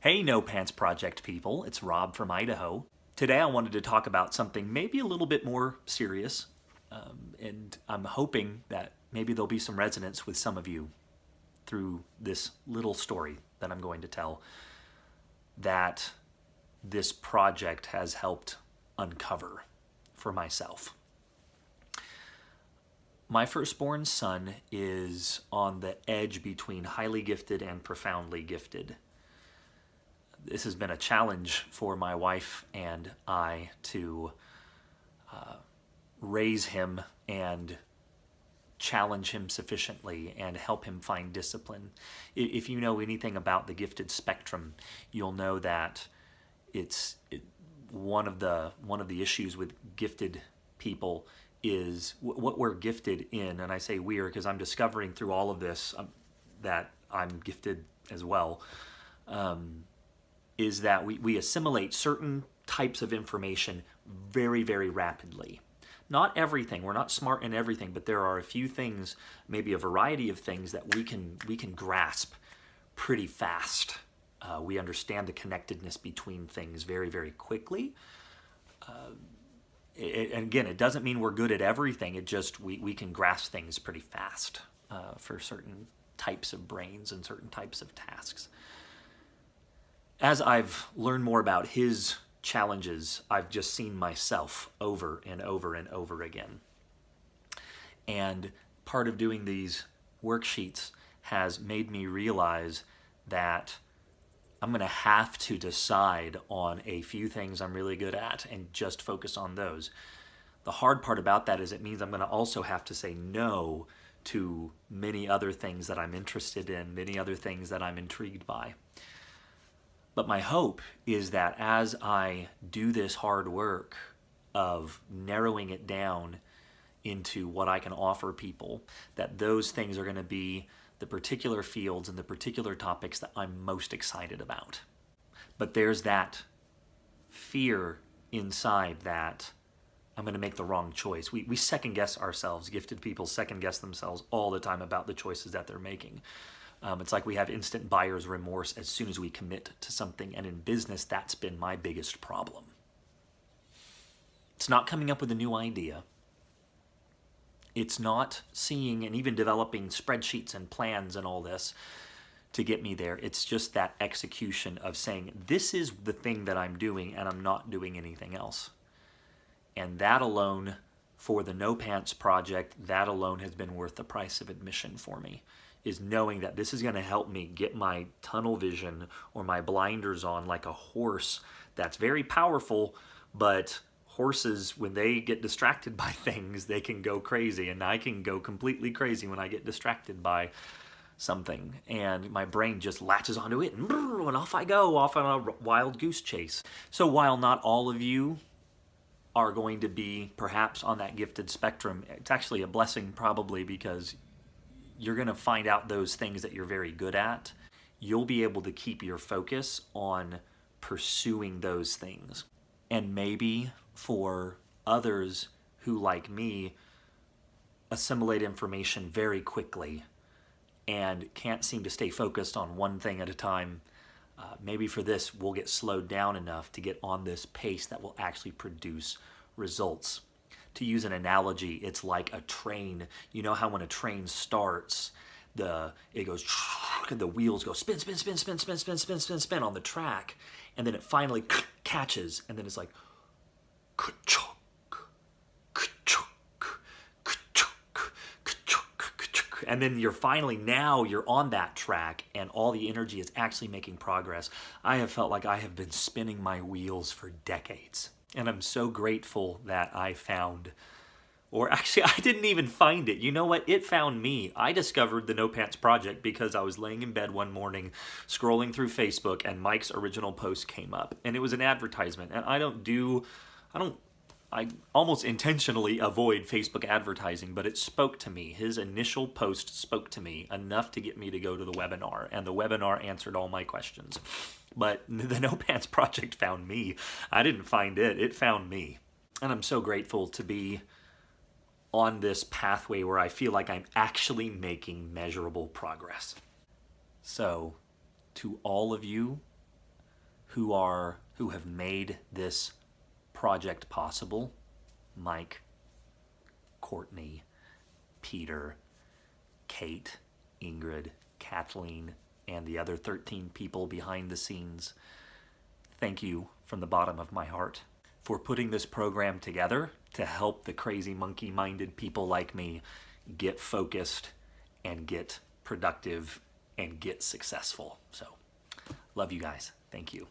Hey, No Pants Project people, it's Rob from Idaho. Today I wanted to talk about something maybe a little bit more serious, and I'm hoping that maybe there'll be some resonance with some of you through this little story that I'm going to tell that this project has helped uncover for myself. My firstborn son is on the edge between highly gifted and profoundly gifted. This has been a challenge for my wife and I to raise him and challenge him sufficiently and help him find discipline. If you know anything about the gifted spectrum, you'll know that one of the issues with gifted people is what we're gifted in. And I say we're because I'm discovering through all of this that I'm gifted as well. Is that we assimilate certain types of information very, very rapidly. Not everything, we're not smart in everything, but there are a few things, maybe a variety of things that we can grasp pretty fast. We understand the connectedness between things very, very quickly. And again, it doesn't mean we're good at everything, it just we can grasp things pretty fast for certain types of brains and certain types of tasks. As I've learned more about his challenges, I've just seen myself over and over and over again. And part of doing these worksheets has made me realize that I'm going to have to decide on a few things I'm really good at and just focus on those. The hard part about that is it means I'm going to also have to say no to many other things that I'm interested in, many other things that I'm intrigued by. But my hope is that as I do this hard work of narrowing it down into what I can offer people, that those things are going to be the particular fields and the particular topics that I'm most excited about. But there's that fear inside that I'm going to make the wrong choice. We second guess ourselves. Gifted people second guess themselves all the time about the choices that they're making. It's like we have instant buyer's remorse as soon as we commit to something. And in business, that's been my biggest problem. It's not coming up with a new idea. It's not seeing and even developing spreadsheets and plans and all this to get me there. It's just that execution of saying, this is the thing that I'm doing and I'm not doing anything else. And that alone, for the No Pants Project, that alone has been worth the price of admission for me. Is knowing that this is going to help me get my tunnel vision or my blinders on like a horse that's very powerful, but horses, when they get distracted by things, they can go crazy, and I can go completely crazy when I get distracted by something, and my brain just latches onto it, and off I go, off on a wild goose chase. So while not all of you are going to be perhaps on that gifted spectrum, it's actually a blessing probably because you're going to find out those things that you're very good at. You'll be able to keep your focus on pursuing those things. And maybe for others who, like me, assimilate information very quickly and can't seem to stay focused on one thing at a time, maybe for this we'll get slowed down enough to get on this pace that will actually produce results. To use an analogy, it's like a train. You know how when a train starts, it goes, the wheels go spin, spin, spin, spin, spin, spin, spin, spin, spin on the track, and then it finally catches, and then it's like, and then now you're on that track, and all the energy is actually making progress. I have felt like I have been spinning my wheels for decades. And I'm so grateful that I found, or actually I didn't even find it. You know what? It found me. I discovered the No Pants Project because I was laying in bed one morning scrolling through Facebook and Mike's original post came up. And it was an advertisement. And I almost intentionally avoid Facebook advertising, but it spoke to me. His initial post spoke to me enough to get me to go to the webinar. And the webinar answered all my questions. But the No Pants Project found me. I didn't find it. It found me. And I'm so grateful to be on this pathway where I feel like I'm actually making measurable progress. So, to all of you who have made this project possible. Mike, Courtney, Peter, Kate, Ingrid, Kathleen, and the other 13 people behind the scenes. Thank you from the bottom of my heart for putting this program together to help the crazy monkey-minded people like me get focused and get productive and get successful. So, love you guys. Thank you.